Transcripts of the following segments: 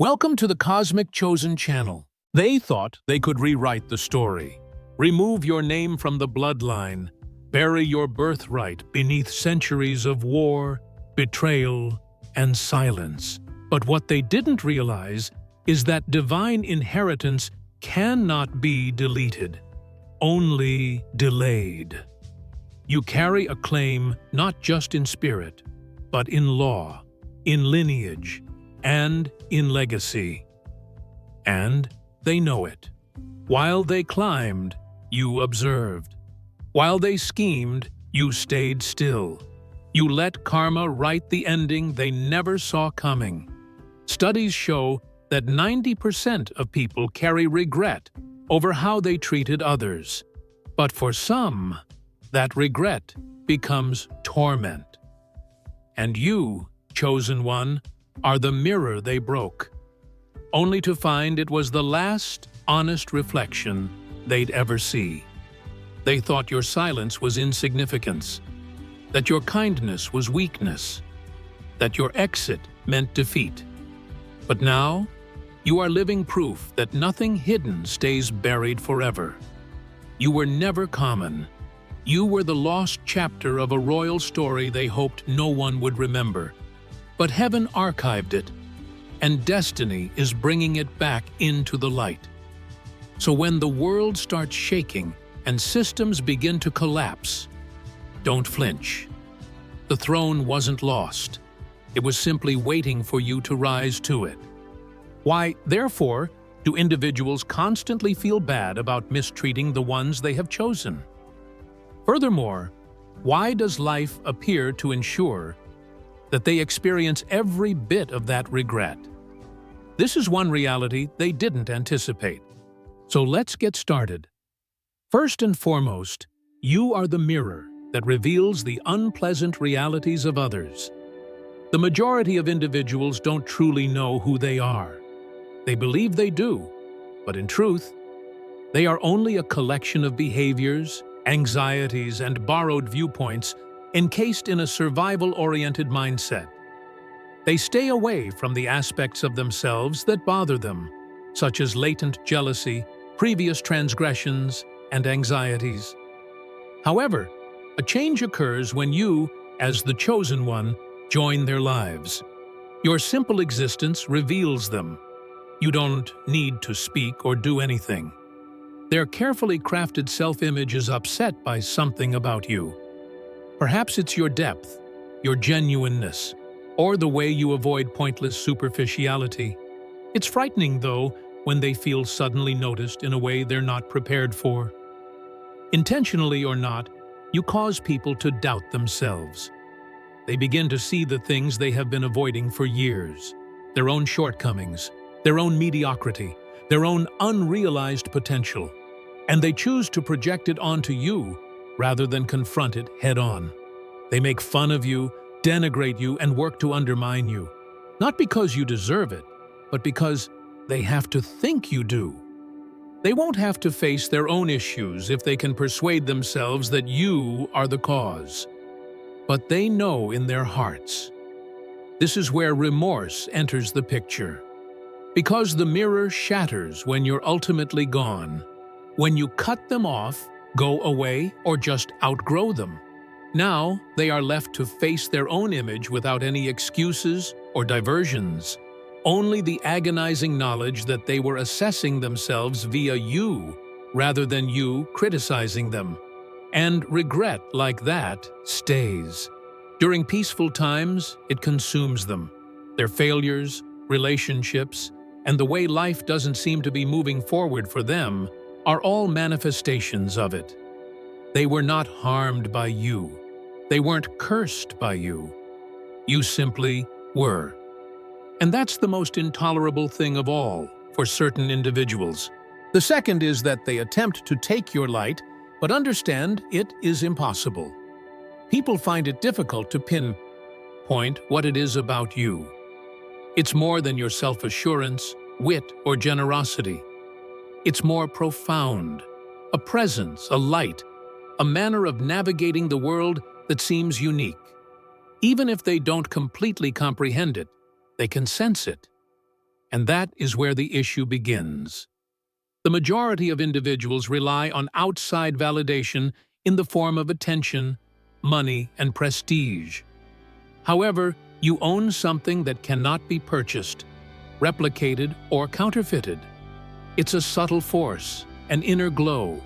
Welcome to the Cosmic Chosen channel. They thought they could rewrite the story. Remove your name from the bloodline. Bury your birthright beneath centuries of war, betrayal, and silence. But what they didn't realize is that divine inheritance cannot be deleted, only delayed. You carry a claim not just in spirit, but in law, in lineage, and in legacy. And they know it. While they climbed, you observed. While they schemed, you stayed still. You let karma write the ending they never saw coming. Studies show that 90% of people carry regret over how they treated others. But for some, that regret becomes torment. And you, chosen one, are the mirror they broke, only to find it was the last honest reflection they'd ever see. They thought your silence was insignificance, that your kindness was weakness, that your exit meant defeat. But now, you are living proof that nothing hidden stays buried forever. You were never common. You were the lost chapter of a royal story they hoped no one would remember. But heaven archived it, and destiny is bringing it back into the light. So when the world starts shaking and systems begin to collapse, don't flinch. The throne wasn't lost. It was simply waiting for you to rise to it. Why, therefore, do individuals constantly feel bad about mistreating the ones they have chosen? Furthermore, why does life appear to ensure that they experience every bit of that regret? This is one reality they didn't anticipate. So let's get started. First and foremost, you are the mirror that reveals the unpleasant realities of others. The majority of individuals don't truly know who they are. They believe they do, but in truth, they are only a collection of behaviors, anxieties, and borrowed viewpoints encased in a survival-oriented mindset. They stay away from the aspects of themselves that bother them, such as latent jealousy, previous transgressions, and anxieties. However, a change occurs when you, as the chosen one, join their lives. Your simple existence reveals them. You don't need to speak or do anything. Their carefully crafted self-image is upset by something about you. Perhaps it's your depth, your genuineness, or the way you avoid pointless superficiality. It's frightening, though, when they feel suddenly noticed in a way they're not prepared for. Intentionally or not, you cause people to doubt themselves. They begin to see the things they have been avoiding for years, their own shortcomings, their own mediocrity, their own unrealized potential, and they choose to project it onto you rather than confront it head-on. They make fun of you, denigrate you, and work to undermine you, not because you deserve it, but because they have to think you do. They won't have to face their own issues if they can persuade themselves that you are the cause. But they know in their hearts. This is where remorse enters the picture. Because the mirror shatters when you're ultimately gone. When you cut them off, go away, or just outgrow them. Now, they are left to face their own image without any excuses or diversions. Only the agonizing knowledge that they were assessing themselves via you, rather than you criticizing them. And regret like that stays. During peaceful times, it consumes them. Their failures, relationships, and the way life doesn't seem to be moving forward for them are all manifestations of it. They were not harmed by you. They weren't cursed by you. You simply were. And that's the most intolerable thing of all for certain individuals. The second is that they attempt to take your light, but understand it is impossible. People find it difficult to pinpoint what it is about you. It's more than your self-assurance, wit, or generosity. It's more profound, a presence, a light, a manner of navigating the world that seems unique. Even if they don't completely comprehend it, they can sense it. And that is where the issue begins. The majority of individuals rely on outside validation in the form of attention, money, and prestige. However, you own something that cannot be purchased, replicated, or counterfeited. It's a subtle force, an inner glow,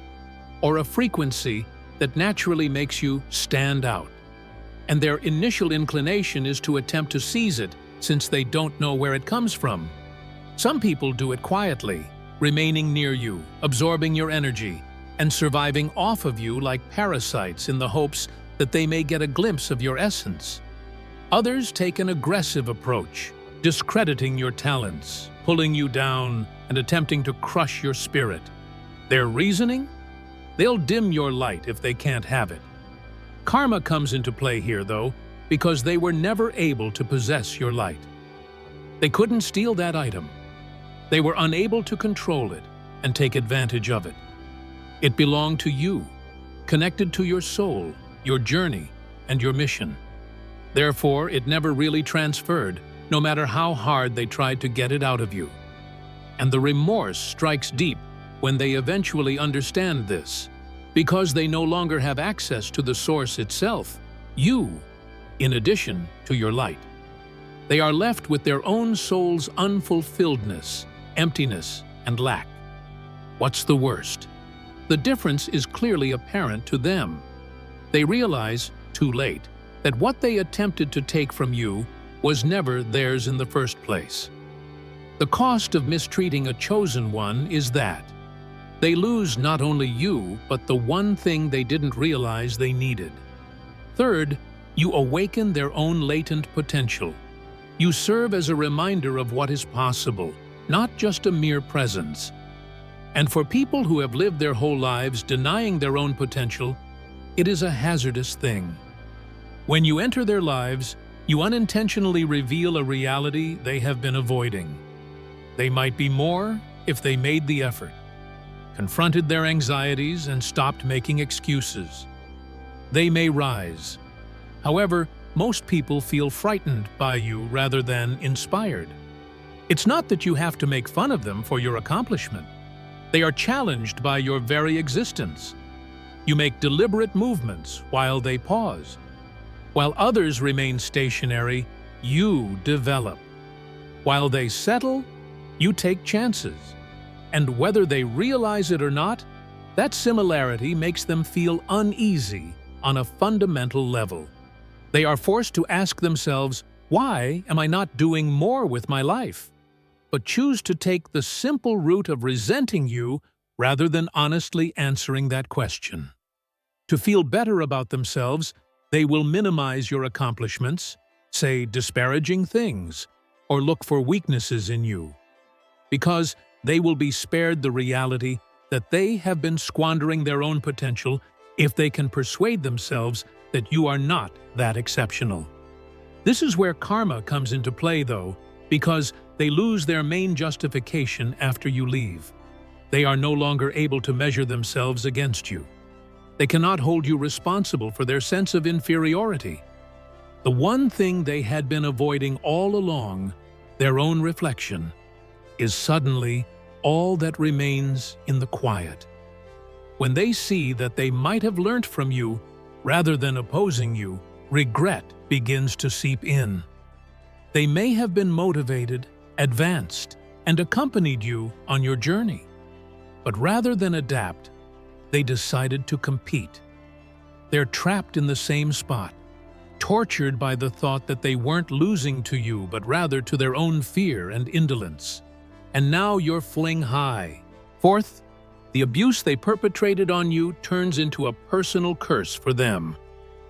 or a frequency that naturally makes you stand out. And their initial inclination is to attempt to seize it since they don't know where it comes from. Some people do it quietly, remaining near you, absorbing your energy, and surviving off of you like parasites in the hopes that they may get a glimpse of your essence. Others take an aggressive approach, discrediting your talents, pulling you down, and attempting to crush your spirit. Their reasoning? They'll dim your light if they can't have it. Karma comes into play here, though, because they were never able to possess your light. They couldn't steal that item. They were unable to control it and take advantage of it. It belonged to you, connected to your soul, your journey, and your mission. Therefore, it never really transferred, no matter how hard they tried to get it out of you. And the remorse strikes deep when they eventually understand this, because they no longer have access to the source itself, you, in addition to your light. They are left with their own soul's unfulfilledness, emptiness, and lack. What's the worst? The difference is clearly apparent to them. They realize, too late, that what they attempted to take from you was never theirs in the first place. The cost of mistreating a chosen one is that they lose not only you, but the one thing they didn't realize they needed. Third, you awaken their own latent potential. You serve as a reminder of what is possible, not just a mere presence. And for people who have lived their whole lives denying their own potential, it is a hazardous thing. When you enter their lives, you unintentionally reveal a reality they have been avoiding. They might be more if they made the effort, confronted their anxieties, and stopped making excuses. They may rise. However, most people feel frightened by you rather than inspired. It's not that you have to make fun of them for your accomplishment. They are challenged by your very existence. You make deliberate movements while they pause. While others remain stationary, you develop. While they settle, you take chances. And whether they realize it or not, that similarity makes them feel uneasy on a fundamental level. They are forced to ask themselves, why am I not doing more with my life? But choose to take the simple route of resenting you rather than honestly answering that question. To feel better about themselves, they will minimize your accomplishments, say disparaging things, or look for weaknesses in you, because they will be spared the reality that they have been squandering their own potential if they can persuade themselves that you are not that exceptional. This is where karma comes into play, though, because they lose their main justification after you leave. They are no longer able to measure themselves against you. They cannot hold you responsible for their sense of inferiority. The one thing they had been avoiding all along, their own reflection, is suddenly all that remains in the quiet. When they see that they might have learnt from you rather than opposing you, regret begins to seep in. They may have been motivated, advanced, and accompanied you on your journey. But rather than adapt, they decided to compete. They're trapped in the same spot, tortured by the thought that they weren't losing to you but rather to their own fear and indolence. And now you're flying high. Fourth, the abuse they perpetrated on you turns into a personal curse for them.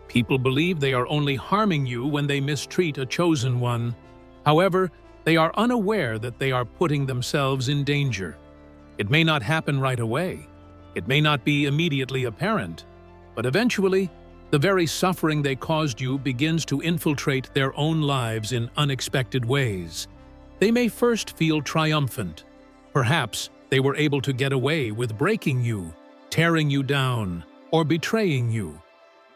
People believe they are only harming you when they mistreat a chosen one. However, they are unaware that they are putting themselves in danger. It may not happen right away. It may not be immediately apparent, but eventually, the very suffering they caused you begins to infiltrate their own lives in unexpected ways. They may first feel triumphant. Perhaps they were able to get away with breaking you, tearing you down, or betraying you.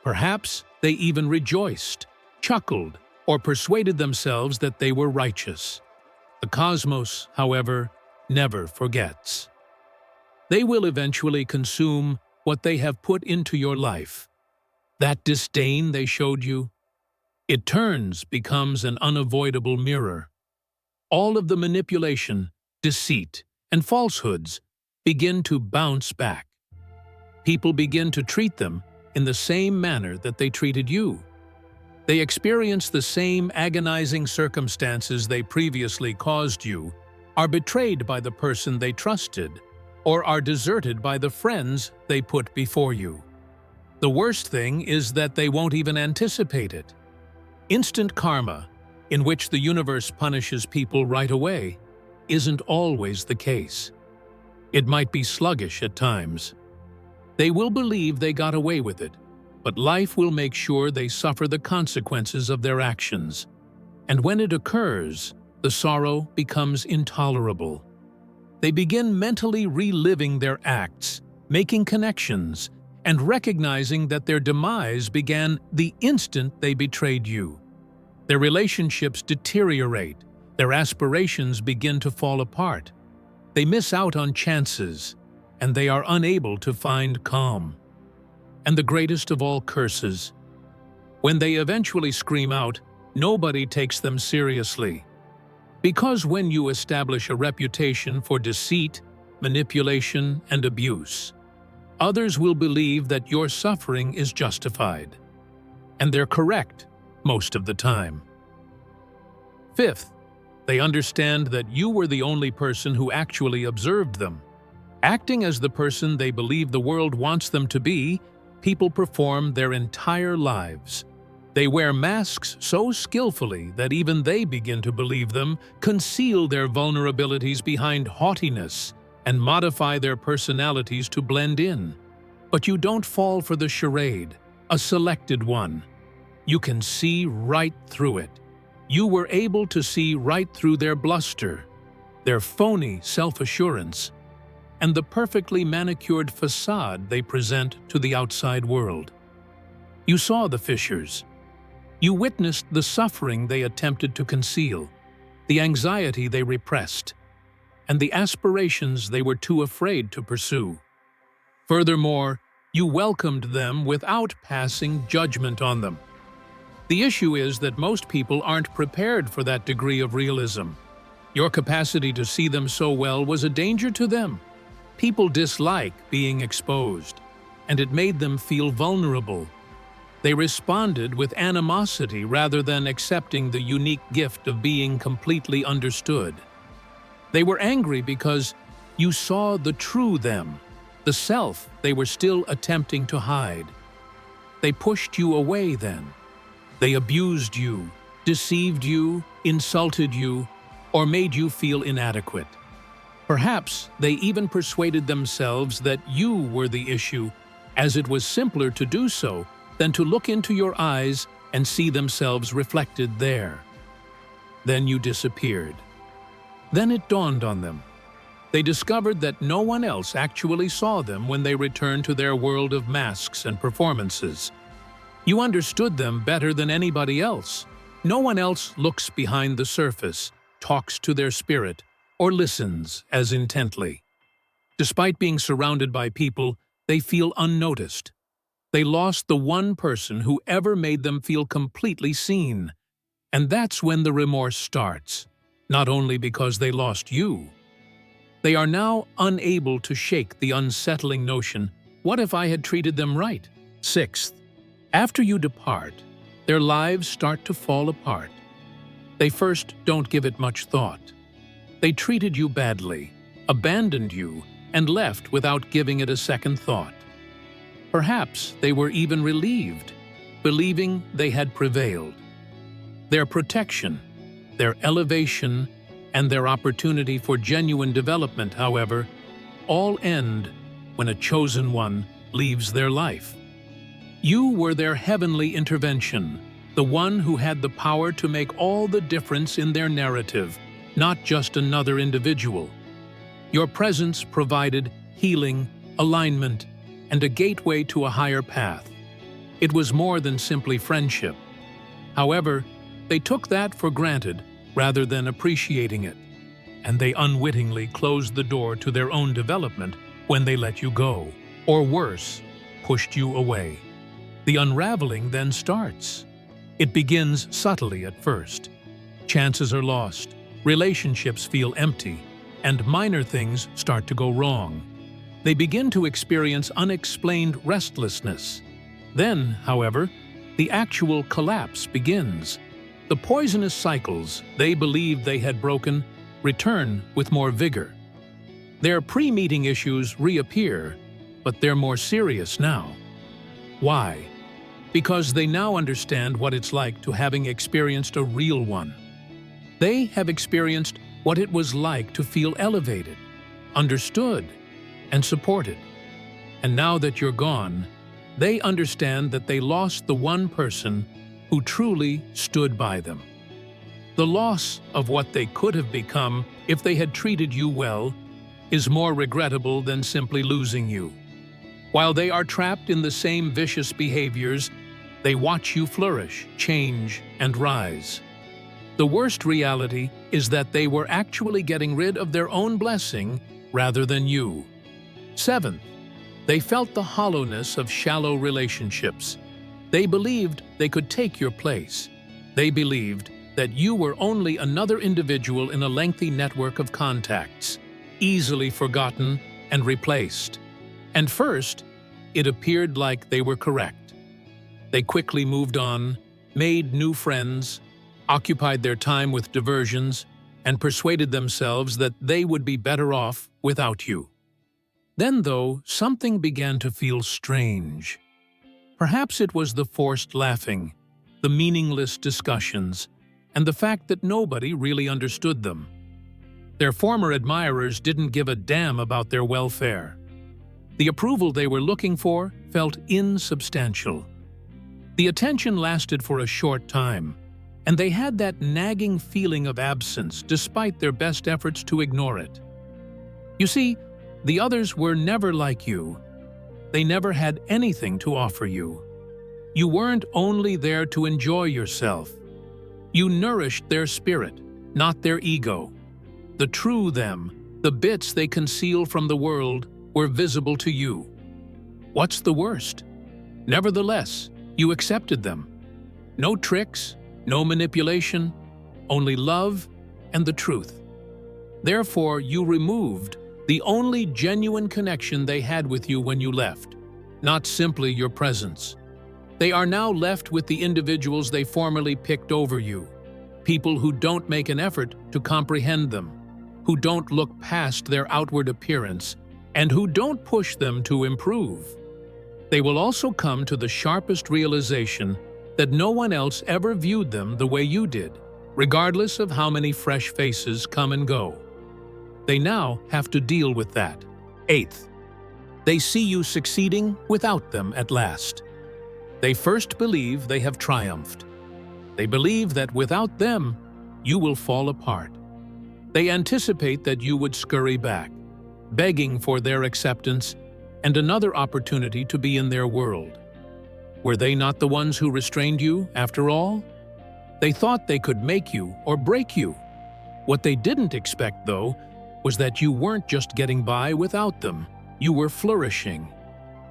Perhaps they even rejoiced, chuckled, or persuaded themselves that they were righteous. The cosmos, however, never forgets. They will eventually consume what they have put into your life. That disdain they showed you, it becomes an unavoidable mirror. All of the manipulation, deceit, and falsehoods begin to bounce back. People begin to treat them in the same manner that they treated you. They experience the same agonizing circumstances they previously caused you, are betrayed by the person they trusted, or are deserted by the friends they put before you. The worst thing is that they won't even anticipate it. Instant karma, in which the universe punishes people right away, isn't always the case. It might be sluggish at times. They will believe they got away with it, but life will make sure they suffer the consequences of their actions. And when it occurs, the sorrow becomes intolerable. They begin mentally reliving their acts, making connections, and recognizing that their demise began the instant they betrayed you. Their relationships deteriorate, their aspirations begin to fall apart. They miss out on chances, and they are unable to find calm. And the greatest of all curses, when they eventually scream out, nobody takes them seriously. Because when you establish a reputation for deceit, manipulation, and abuse, others will believe that your suffering is justified. And they're correct most of the time. Fifth, they understand that you were the only person who actually observed them. Acting as the person they believe the world wants them to be, people perform their entire lives. They wear masks so skillfully that even they begin to believe them, conceal their vulnerabilities behind haughtiness, and modify their personalities to blend in. But you don't fall for the charade, a selected one. You can see right through it. You were able to see right through their bluster, their phony self-assurance, and the perfectly manicured facade they present to the outside world. You saw the fissures. You witnessed the suffering they attempted to conceal, the anxiety they repressed, and the aspirations they were too afraid to pursue. Furthermore, you welcomed them without passing judgment on them. The issue is that most people aren't prepared for that degree of realism. Your capacity to see them so well was a danger to them. People dislike being exposed, and it made them feel vulnerable. They responded with animosity rather than accepting the unique gift of being completely understood. They were angry because you saw the true them, the self they were still attempting to hide. They pushed you away then. They abused you, deceived you, insulted you, or made you feel inadequate. Perhaps they even persuaded themselves that you were the issue, as it was simpler to do so than to look into your eyes and see themselves reflected there. Then you disappeared. Then it dawned on them. They discovered that no one else actually saw them when they returned to their world of masks and performances. You understood them better than anybody else. No one else looks behind the surface, talks to their spirit, or listens as intently. Despite being surrounded by people, they feel unnoticed. They lost the one person who ever made them feel completely seen. And that's when the remorse starts, not only because they lost you. They are now unable to shake the unsettling notion, what if I had treated them right? Sixth, after you depart, their lives start to fall apart. They first don't give it much thought. They treated you badly, abandoned you, and left without giving it a second thought. Perhaps they were even relieved, believing they had prevailed. Their protection, their elevation, and their opportunity for genuine development, however, all end when a chosen one leaves their life. You were their heavenly intervention, the one who had the power to make all the difference in their narrative, not just another individual. Your presence provided healing, alignment, and a gateway to a higher path. It was more than simply friendship. However, they took that for granted rather than appreciating it. and they unwittingly closed the door to their own development when they let you go, or worse, pushed you away. The unraveling then starts. It begins subtly at first. Chances are lost, relationships feel empty, and minor things start to go wrong. They begin to experience unexplained restlessness. Then, however, the actual collapse begins. The poisonous cycles they believed they had broken return with more vigor. Their pre-meeting issues reappear, but they're more serious now. Why? Because they now understand what it's like to having experienced a real one. They have experienced what it was like to feel elevated, understood, and supported. And now that you're gone, they understand that they lost the one person who truly stood by them. The loss of what they could have become if they had treated you well is more regrettable than simply losing you. While they are trapped in the same vicious behaviors, they watch you flourish, change, and rise. The worst reality is that they were actually getting rid of their own blessing rather than you. 7th, they felt the hollowness of shallow relationships. They believed they could take your place. They believed that you were only another individual in a lengthy network of contacts, easily forgotten and replaced. And first, it appeared like they were correct. They quickly moved on, made new friends, occupied their time with diversions, and persuaded themselves that they would be better off without you. Then, though, something began to feel strange. Perhaps it was the forced laughing, the meaningless discussions, and the fact that nobody really understood them. Their former admirers didn't give a damn about their welfare. The approval they were looking for felt insubstantial. The attention lasted for a short time, and they had that nagging feeling of absence despite their best efforts to ignore it. You see, the others were never like you. They never had anything to offer you. You weren't only there to enjoy yourself. You nourished their spirit, not their ego. The true them, the bits they conceal from the world, were visible to you. What's the worst? Nevertheless, you accepted them. No tricks, no manipulation, only love and the truth. Therefore, you removed the only genuine connection they had with you when you left, not simply your presence. They are now left with the individuals they formerly picked over you, people who don't make an effort to comprehend them, who don't look past their outward appearance, and who don't push them to improve. They will also come to the sharpest realization that no one else ever viewed them the way you did, regardless of how many fresh faces come and go. They now have to deal with that. 8th, they see you succeeding without them at last. They first believe they have triumphed. They believe that without them, you will fall apart. They anticipate that you would scurry back, begging for their acceptance and another opportunity to be in their world. Were they not the ones who restrained you, after all? They thought they could make you or break you. What they didn't expect, though, was that you weren't just getting by without them. You were flourishing.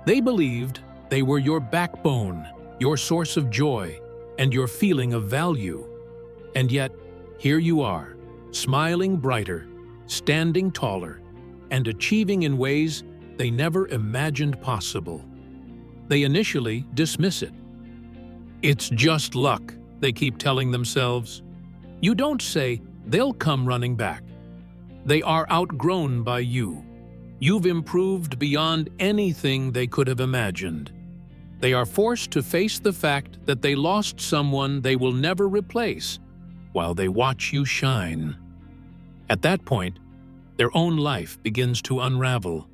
They believed they were your backbone, your source of joy, and your feeling of value. And yet, here you are, smiling brighter, standing taller, and achieving in ways they never imagined possible. They initially dismiss it. It's just luck, they keep telling themselves. You don't say, they'll come running back. They are outgrown by you. You've improved beyond anything they could have imagined. They are forced to face the fact that they lost someone they will never replace while they watch you shine. At that point, their own life begins to unravel.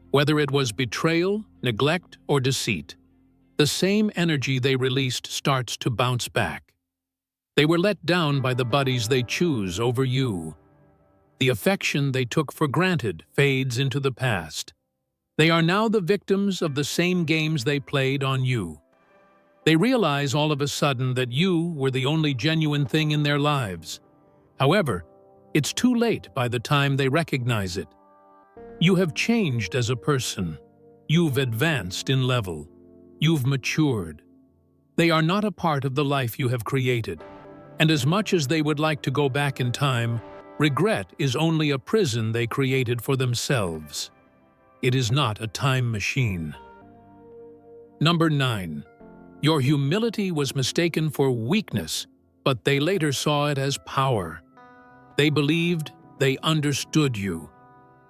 Whether it was betrayal, neglect, or deceit, the same energy they released starts to bounce back. They were let down by the buddies they choose over you. The affection they took for granted fades into the past. They are now the victims of the same games they played on you. They realize all of a sudden that you were the only genuine thing in their lives. However, It's too late by the time they recognize it. You have changed as a person. You've advanced in level. You've matured. They are not a part of the life you have created. And as much as they would like to go back in time, regret is only a prison they created for themselves. It is not a time machine. Number 9. Your humility was mistaken for weakness, but they later saw it as power. They believed they understood you.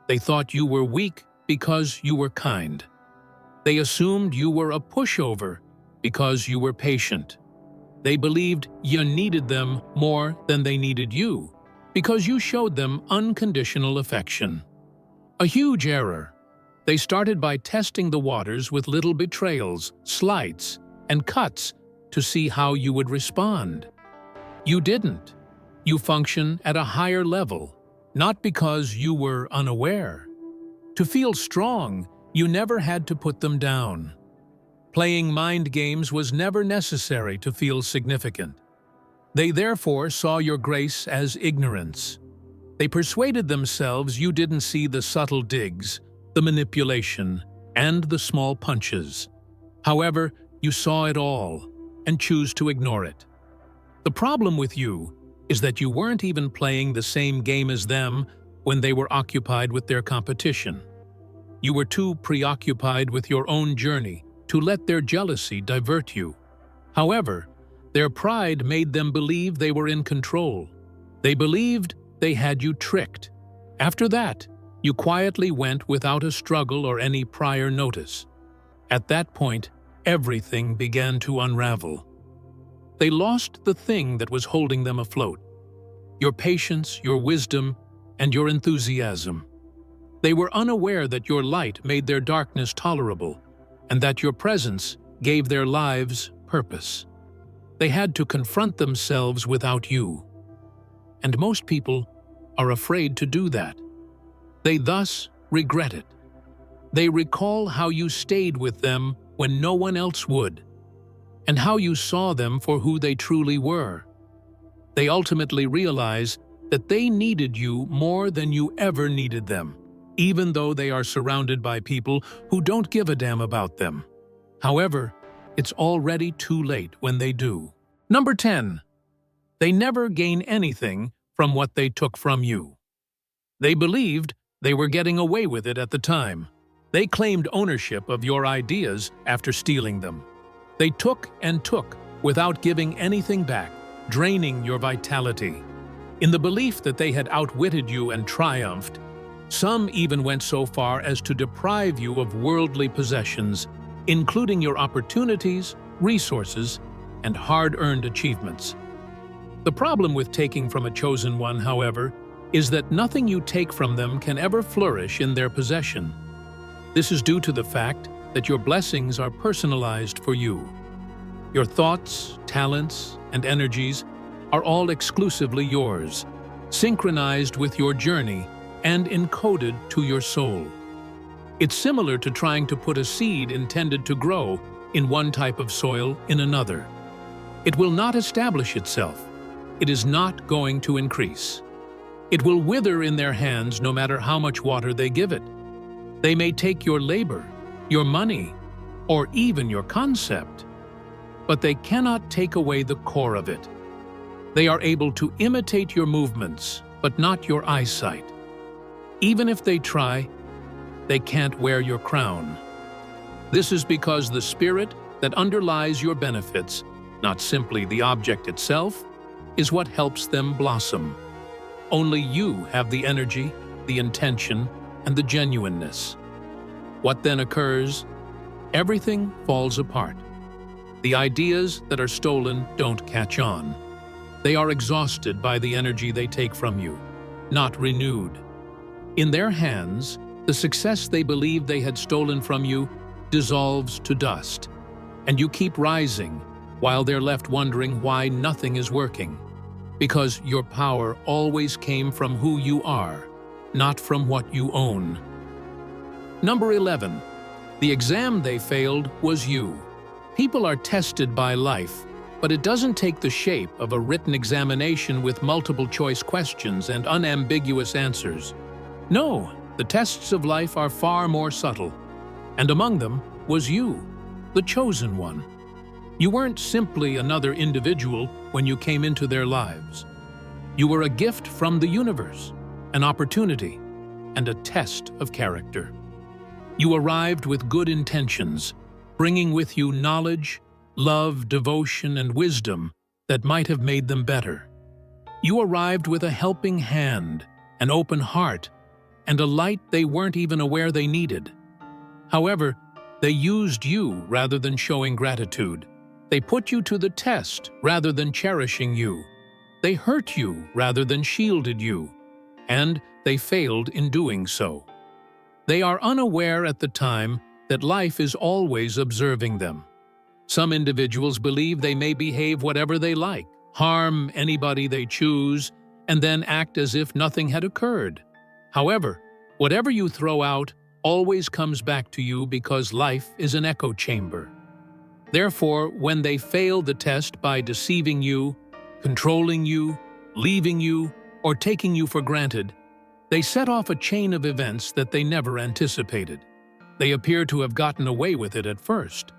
They thought you were weak because you were kind. They assumed you were a pushover because you were patient. They believed you needed them more than they needed you because you showed them unconditional affection. A huge error. They started by testing the waters with little betrayals, slights, and cuts to see how you would respond. You didn't. You function at a higher level, not because you were unaware. To feel strong, you never had to put them down. Playing mind games was never necessary to feel significant. They therefore saw your grace as ignorance. They persuaded themselves you didn't see the subtle digs, the manipulation, and the small punches. However, you saw it all and choose to ignore it. The problem with you is that you weren't even playing the same game as them when they were occupied with their competition. You were too preoccupied with your own journey to let their jealousy divert you. However, their pride made them believe they were in control. They believed they had you tricked. After that, you quietly went without a struggle or any prior notice. At that point, everything began to unravel. They lost the thing that was holding them afloat: your patience, your wisdom, and your enthusiasm. They were unaware that your light made their darkness tolerable, and that your presence gave their lives purpose. They had to confront themselves without you. And most people are afraid to do that. They thus regret it. They recall how you stayed with them when no one else would, and how you saw them for who they truly were. They ultimately realize that they needed you more than you ever needed them, even though they are surrounded by people who don't give a damn about them. However, it's already too late when they do. Number 10. They never gain anything from what they took from you. They believed they were getting away with it at the time. They claimed ownership of your ideas after stealing them. They took and took without giving anything back, draining your vitality. In the belief that they had outwitted you and triumphed, some even went so far as to deprive you of worldly possessions, including your opportunities, resources, and hard-earned achievements. The problem with taking from a chosen one, however, is that nothing you take from them can ever flourish in their possession. This is due to the fact that your blessings are personalized for you. Your thoughts, talents, and energies are all exclusively yours, synchronized with your journey and encoded to your soul. It's similar to trying to put a seed intended to grow in one type of soil in another. It will not establish itself. It is not going to increase. It will wither in their hands no matter how much water they give it. They may take your labor, your money, or even your concept, but they cannot take away the core of it. They are able to imitate your movements, but not your eyesight. Even if they try, they can't wear your crown. This is because the spirit that underlies your benefits, not simply the object itself, is what helps them blossom. Only you have the energy, the intention, and the genuineness. What then occurs? Everything falls apart. The ideas that are stolen don't catch on. They are exhausted by the energy they take from you, not renewed. In their hands, the success they believed they had stolen from you dissolves to dust, and you keep rising while they're left wondering why nothing is working. Because your power always came from who you are, not from what you own. Number 11. The exam they failed was you. People are tested by life, But it doesn't take the shape of a written examination with multiple-choice questions and unambiguous answers. No, the tests of life are far more subtle. And among them was you, the chosen one. You weren't simply another individual when you came into their lives. You were a gift from the universe, an opportunity, and a test of character. You arrived with good intentions, bringing with you knowledge, love, devotion, and wisdom that might have made them better. You arrived with a helping hand, an open heart, and a light they weren't even aware they needed. However, they used you rather than showing gratitude. They put you to the test rather than cherishing you. They hurt you rather than shielded you, and they failed in doing so. They are unaware at the time that life is always observing them. Some individuals believe they may behave whatever they like, harm anybody they choose, and then act as if nothing had occurred. However, whatever you throw out always comes back to you because life is an echo chamber. Therefore, when they fail the test by deceiving you, controlling you, leaving you, or taking you for granted, they set off a chain of events that they never anticipated. They appear to have gotten away with it at first.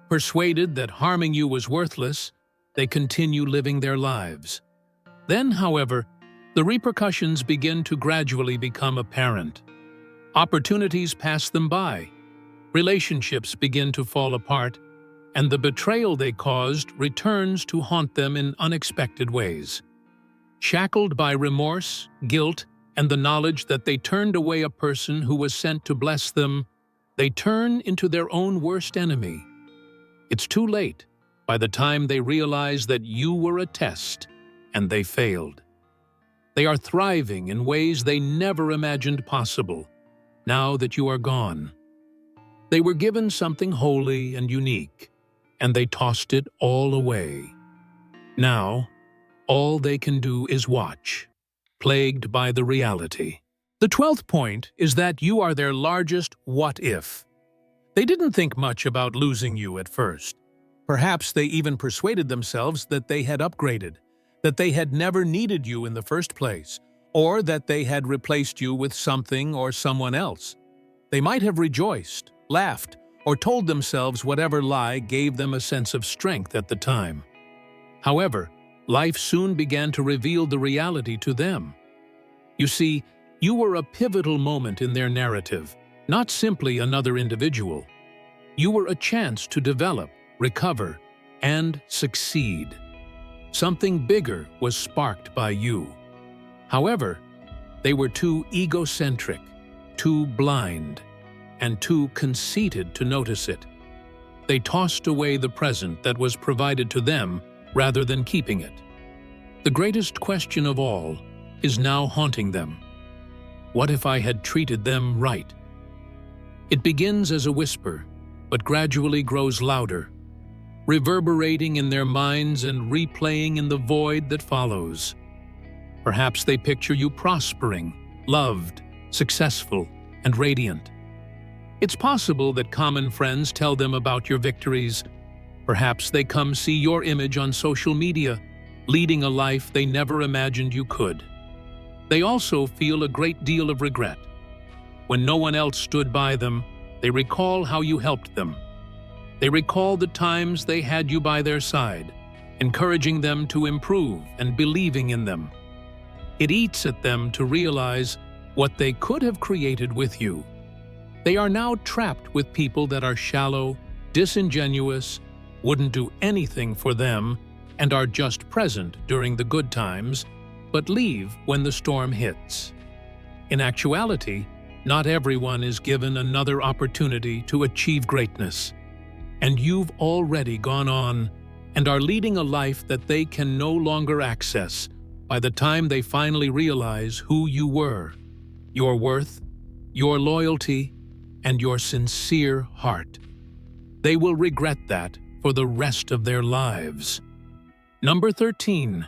Persuaded that harming you was worthless, they continue living their lives. Then, however, the repercussions begin to gradually become apparent. Opportunities pass them by, relationships begin to fall apart, and the betrayal they caused returns to haunt them in unexpected ways. Shackled by remorse, guilt, and the knowledge that they turned away a person who was sent to bless them, they turn into their own worst enemy. It's too late by the time they realize that you were a test and they failed. They are thriving in ways they never imagined possible, now that you are gone. They were given something holy and unique, and they tossed it all away. Now, all they can do is watch, plagued by the reality. The 12th point is that you are their largest what if. They didn't think much about losing you at first. Perhaps they even persuaded themselves that they had upgraded, that they had never needed you in the first place, or that they had replaced you with something or someone else. They might have rejoiced, laughed, or told themselves whatever lie gave them a sense of strength at the time. However, life soon began to reveal the reality to them. You see, you were a pivotal moment in their narrative, not simply another individual. You were a chance to develop, recover, and succeed. Something bigger was sparked by you. However, they were too egocentric, too blind, and too conceited to notice it. They tossed away the present that was provided to them rather than keeping it. The greatest question of all is now haunting them. What if I had treated them right? It begins as a whisper, but gradually grows louder, reverberating in their minds and replaying in the void that follows. Perhaps they picture you prospering, loved, successful, and radiant. It's possible that common friends tell them about your victories. Perhaps they come see your image on social media, leading a life they never imagined you could. They also feel a great deal of regret. When no one else stood by them, they recall how you helped them. They recall the times they had you by their side, encouraging them to improve and believing in them. It eats at them to realize what they could have created with you. They are now trapped with people that are shallow, disingenuous, wouldn't do anything for them, and are just present during the good times, but leave when the storm hits. In actuality, not everyone is given another opportunity to achieve greatness, and you've already gone on and are leading a life that they can no longer access by the time they finally realize who you were, your worth, your loyalty, and your sincere heart. They will regret that for the rest of their lives. Number 13.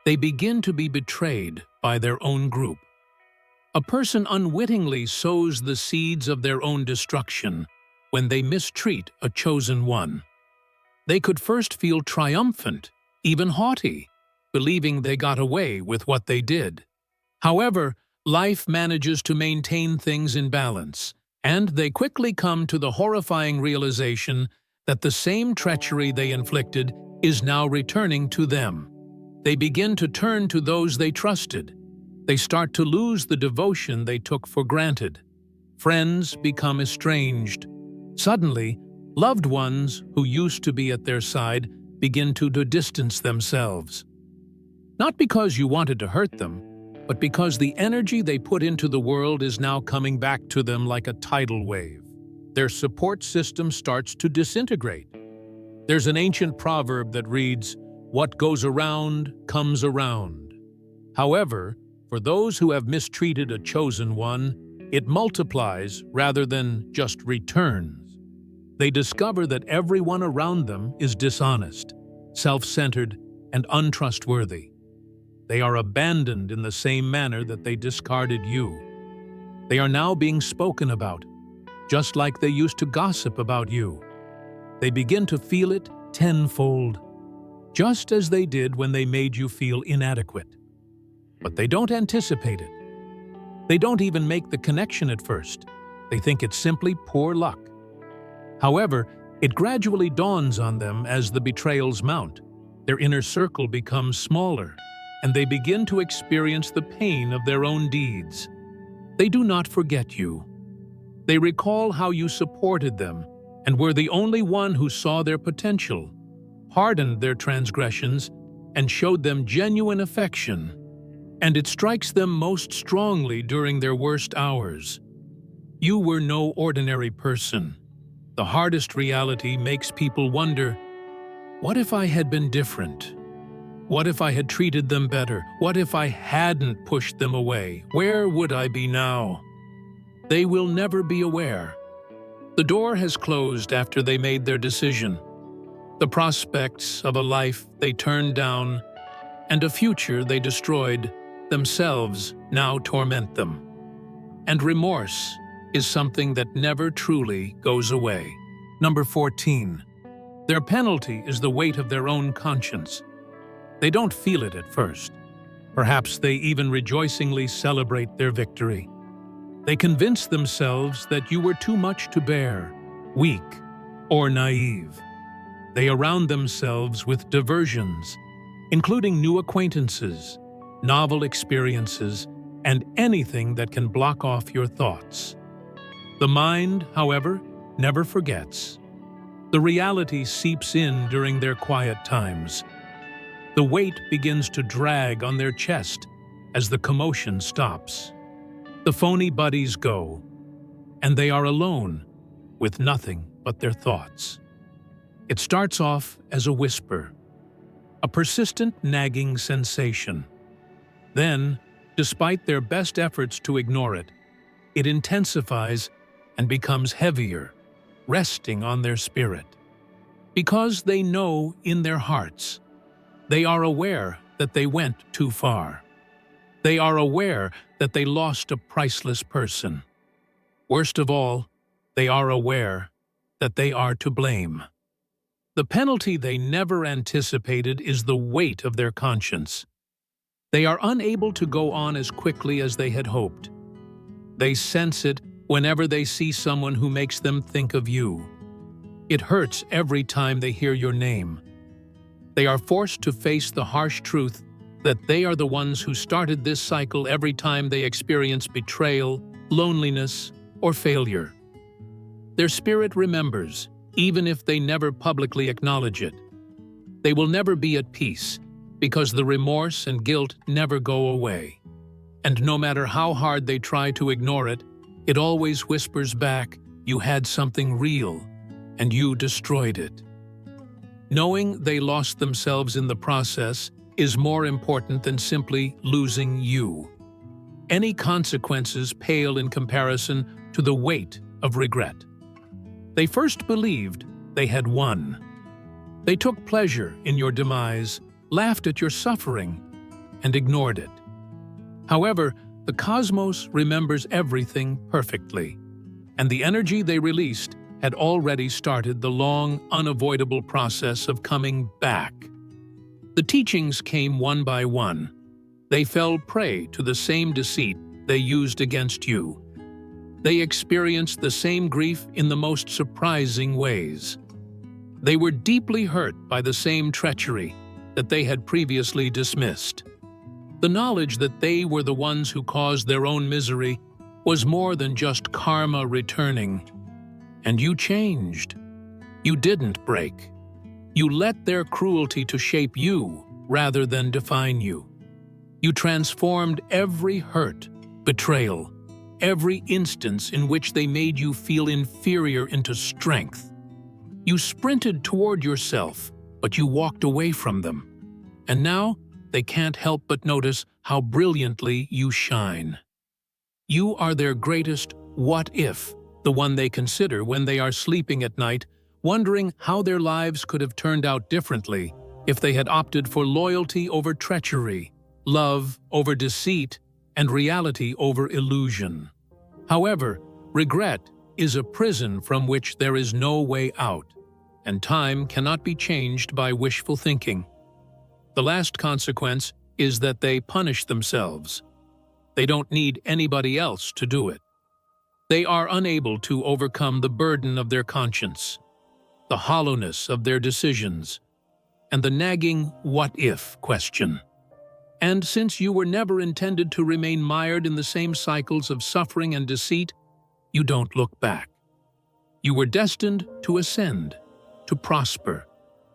They begin to be betrayed by their own group. A person unwittingly sows the seeds of their own destruction when they mistreat a chosen one. They could first feel triumphant, even haughty, believing they got away with what they did. However, life manages to maintain things in balance, and they quickly come to the horrifying realization that the same treachery they inflicted is now returning to them. They begin to turn to those they trusted. They start to lose the devotion they took for granted. Friends become estranged. Suddenly, loved ones who used to be at their side begin to distance themselves. Not because you wanted to hurt them, but because the energy they put into the world is now coming back to them like a tidal wave. Their support system starts to disintegrate. There's an ancient proverb that reads, "What goes around comes around." However, for those who have mistreated a chosen one, it multiplies rather than just returns. They discover that everyone around them is dishonest, self-centered, and untrustworthy. They are abandoned in the same manner that they discarded you. They are now being spoken about, just like they used to gossip about you. They begin to feel it tenfold, just as they did when they made you feel inadequate. But they don't anticipate it. They don't even make the connection at first. They think it's simply poor luck. However, it gradually dawns on them as the betrayals mount. Their inner circle becomes smaller, and they begin to experience the pain of their own deeds. They do not forget you. They recall how you supported them and were the only one who saw their potential, pardoned their transgressions, and showed them genuine affection. And it strikes them most strongly during their worst hours. You were no ordinary person. The hardest reality makes people wonder, what if I had been different? What if I had treated them better? What if I hadn't pushed them away? Where would I be now? They will never be aware. The door has closed after they made their decision. The prospects of a life they turned down and a future they destroyed themselves now torment them. And remorse is something that never truly goes away. Number 14. Their penalty is the weight of their own conscience. They don't feel it at first. Perhaps they even rejoicingly celebrate their victory. They convince themselves that you were too much to bear, weak, or naive. They surround themselves with diversions, including new acquaintances, novel experiences, and anything that can block off your thoughts. The mind, however, never forgets. The reality seeps in during their quiet times. The weight begins to drag on their chest as the commotion stops. The phony buddies go, and they are alone with nothing but their thoughts. It starts off as a whisper, a persistent nagging sensation. Then, despite their best efforts to ignore it, it intensifies and becomes heavier, resting on their spirit. Because they know in their hearts, they are aware that they went too far. They are aware that they lost a priceless person. Worst of all, they are aware that they are to blame. The penalty they never anticipated is the weight of their conscience. They are unable to go on as quickly as they had hoped. They sense it whenever they see someone who makes them think of you. It hurts every time they hear your name. They are forced to face the harsh truth that they are the ones who started this cycle every time they experience betrayal, loneliness, or failure. Their spirit remembers, even if they never publicly acknowledge it. They will never be at peace, because the remorse and guilt never go away. And no matter how hard they try to ignore it, it always whispers back, "You had something real, and you destroyed it." Knowing they lost themselves in the process is more important than simply losing you. Any consequences pale in comparison to the weight of regret. They first believed they had won. They took pleasure in your demise, laughed at your suffering, and ignored it. However, the cosmos remembers everything perfectly, and the energy they released had already started the long, unavoidable process of coming back. The teachings came one by one. They fell prey to the same deceit they used against you. They experienced the same grief in the most surprising ways. They were deeply hurt by the same treachery that they had previously dismissed. The knowledge that they were the ones who caused their own misery was more than just karma returning. And you changed. You didn't break. You let their cruelty to shape you rather than define you. You transformed every hurt, betrayal, every instance in which they made you feel inferior into strength. You sprinted toward yourself, but you walked away from them. And now, they can't help but notice how brilliantly you shine. You are their greatest what if, the one they consider when they are sleeping at night, wondering how their lives could have turned out differently if they had opted for loyalty over treachery, love over deceit, and reality over illusion. However, regret is a prison from which there is no way out, and time cannot be changed by wishful thinking. The last consequence is that they punish themselves. They don't need anybody else to do it. They are unable to overcome the burden of their conscience, the hollowness of their decisions, and the nagging what-if question. And since you were never intended to remain mired in the same cycles of suffering and deceit, you don't look back. You were destined to ascend, to prosper,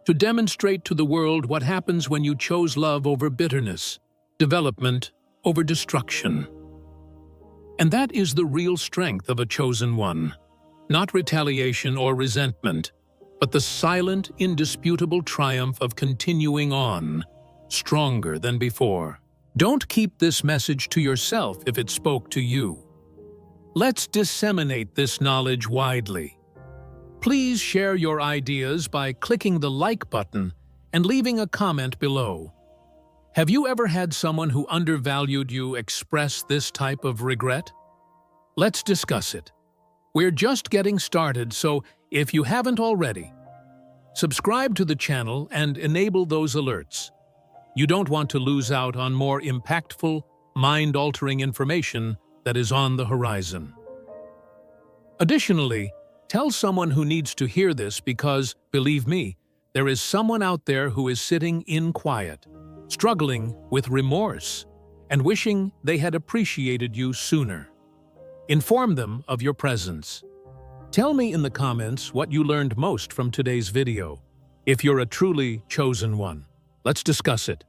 to demonstrate to the world what happens when you chose love over bitterness, development over destruction. And that is the real strength of a chosen one. Not retaliation or resentment, but the silent, indisputable triumph of continuing on, stronger than before. Don't keep this message to yourself if it spoke to you. Let's disseminate this knowledge widely. Please share your ideas by clicking the like button and leaving a comment below. Have you ever had someone who undervalued you express this type of regret? Let's discuss it. We're just getting started, so if you haven't already, subscribe to the channel and enable those alerts. You don't want to lose out on more impactful, mind-altering information that is on the horizon. Additionally, tell someone who needs to hear this because, believe me, there is someone out there who is sitting in quiet, struggling with remorse, and wishing they had appreciated you sooner. Inform them of your presence. Tell me in the comments what you learned most from today's video. If you're a truly chosen one, let's discuss it.